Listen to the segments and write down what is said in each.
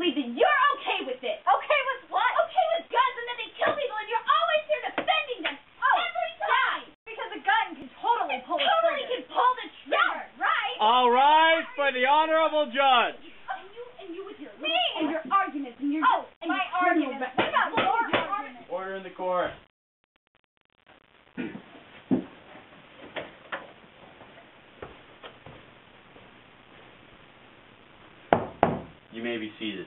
believe that you're okay with it. Okay with what? Okay with guns, and then they kill people, and you're always here defending them. Oh, every time. Yeah, because a gun can totally pull the trigger. Totally can pull the trigger, right? All right, for the honorable judge. And you with your and your arguments and your and my arguments. What about your arguments? Order in the court. You may be seated.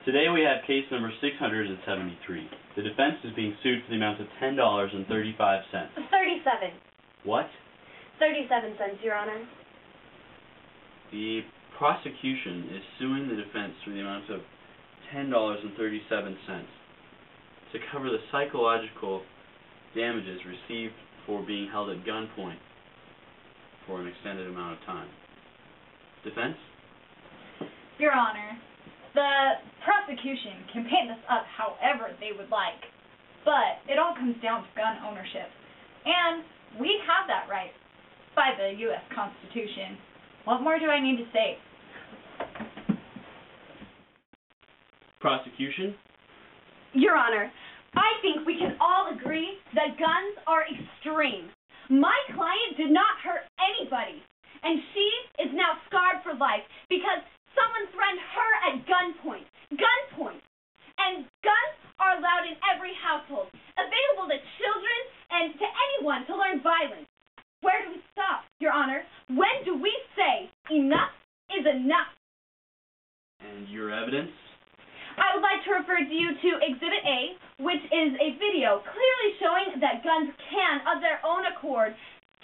Today we have case number 673. The defense is being sued for the amount of $10.35. 37. What? 37 cents, Your Honor. The prosecution is suing the defense for the amount of $10.37 to cover the psychological damages received for being held at gunpoint for an extended amount of time. Defense? Your Honor, the prosecution can paint this up however they would like, but it all comes down to gun ownership. And we have that right by the U.S. Constitution. What more do I need to say? Prosecution? Your Honor, I think we can all agree that guns are extreme. My client did not hurt anybody, and she is now scarred for life because someone threatened her at gunpoint. Gunpoint. And guns are allowed in every household, available to children and to anyone to learn violence. Where do we stop, Your Honor? When do we say enough is enough? And your evidence? I would like to refer you to Exhibit A, which is a video clearly showing that guns can, of their own accord,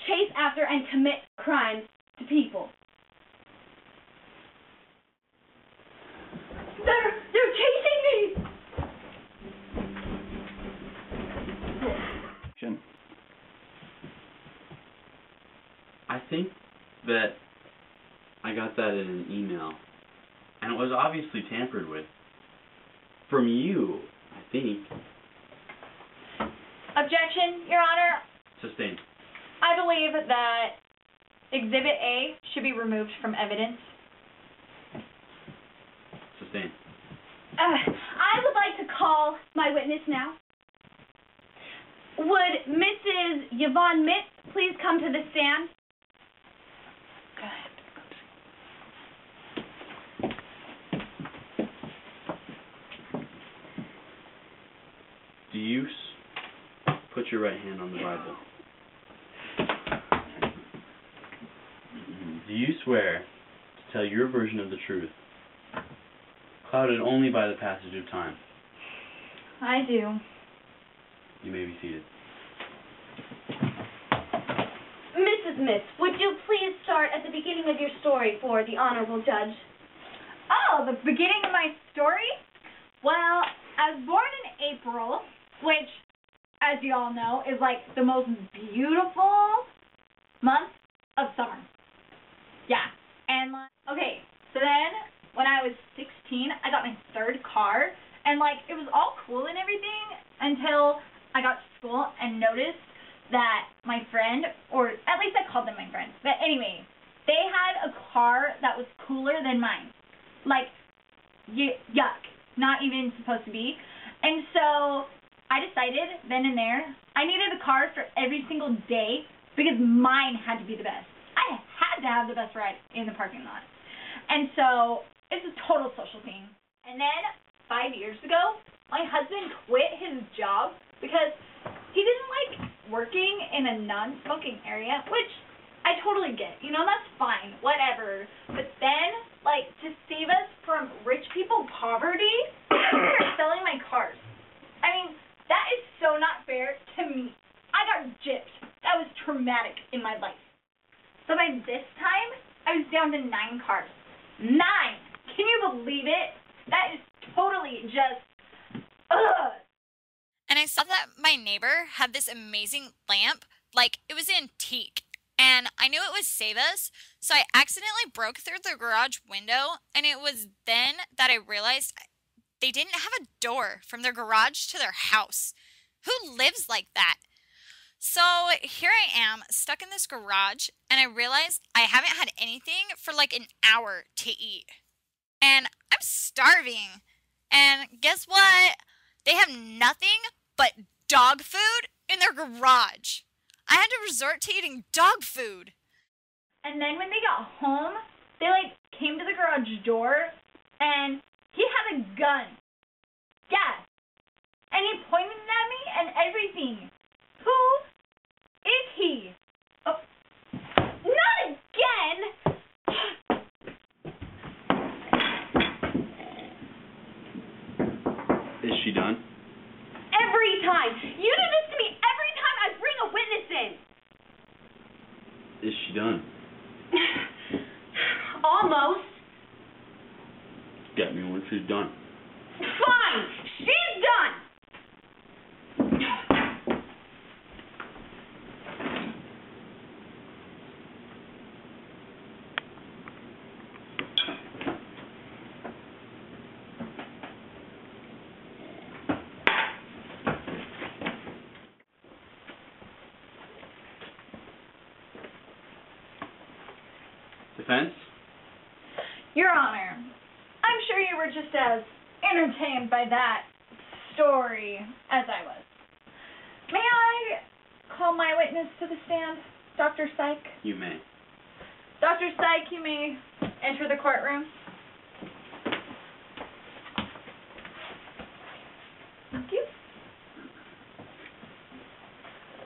chase after and commit crimes to people. They're chasing me! I think that I got that in an email, and it was obviously tampered with. From you, I think. Objection, Your Honor. Sustained. I believe that Exhibit A should be removed from evidence. Sustained. I would like to call my witness now. Would Mrs. Yvonne Mitt please come to the stand? Go ahead. Do you put your right hand on the Bible? Do you swear to tell your version of the truth, clouded only by the passage of time? I do. You may be seated. Mrs. Miss, would you please start at the beginning of your story for the honorable judge? Oh, the beginning of my story? Well, I was born in April, which, as you all know, is like the most beautiful month of summer. Yeah. And okay, so then when I was 16, I got my third car, and it was all cool and everything until I got to school and noticed that my friend, or at least I called them my friend, but anyway, they had a car that was cooler than mine. Yuck. Not even supposed to be. And so I decided then and there I needed a car for every single day because mine had to be the best. I had to have the best ride in the parking lot. And so it's a total social thing. And then 5 years ago, my husband quit his job because he didn't like working in a non-smoking area, which I totally get. That's fine, whatever. But then, to save us from rich people poverty, they're selling my cars. I mean, that is so not fair to me. I got gypped. That was traumatic in my life. So by this time, I was down to 9 cars. 9! Can you believe it? That is totally just, ugh. And I saw that my neighbor had this amazing lamp, it was antique. And I knew it would save us, so I accidentally broke through the garage window, and it was then that I realized they didn't have a door from their garage to their house. Who lives like that? So here I am, stuck in this garage, and I realize I haven't had anything for like an hour to eat. And I'm starving. And guess what? They have nothing but dog food in their garage. I had to resort to eating dog food. And then when they got home, they came to the garage door and he had a gun. Yeah. And he pointed at me and everything. Who is he? Oh. Not again! Is she done? Every time! You do this to me every time I bring a witness in! Is she done? Almost. Get me when she's done. Fine! She's done! Defense? Your Honor, I'm sure you were just as entertained by that story as I was. May I call my witness to the stand, Dr. Syke? You may. Dr. Syke, you may enter the courtroom. Thank you.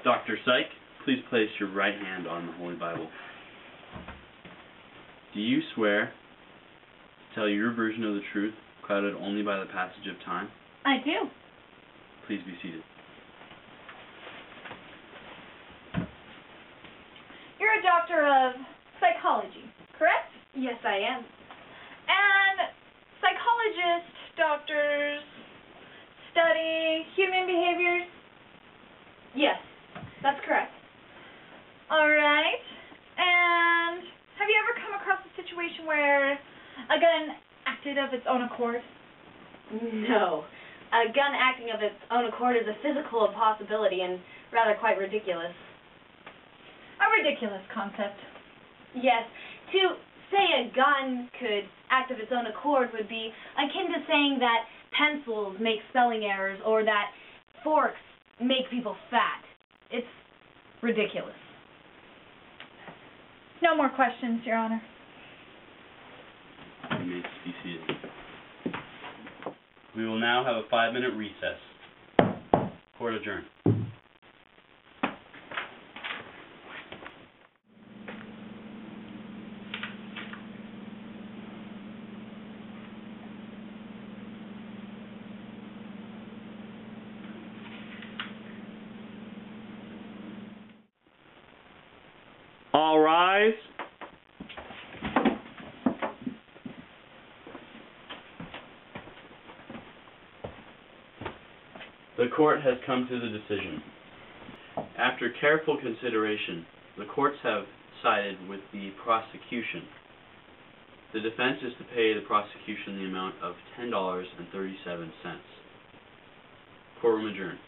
Dr. Syke, please place your right hand on the Holy Bible. Do you swear to tell your version of the truth, clouded only by the passage of time? I do. Please be seated. You're a doctor of psychology, correct? Yes, I am. And psychologists, doctors, study human behaviors? Yes, that's correct. All right. And have you ever come across a situation where a gun acted of its own accord? No. A gun acting of its own accord is a physical impossibility and rather quite ridiculous. A ridiculous concept. Yes. To say a gun could act of its own accord would be akin to saying that pencils make spelling errors or that forks make people fat. It's ridiculous. No more questions, Your Honor. You may be seated. We will now have a 5-minute recess. Court adjourned. All rise. The court has come to the decision. After careful consideration, the courts have sided with the prosecution. The defense is to pay the prosecution the amount of $10.37. Courtroom adjourned.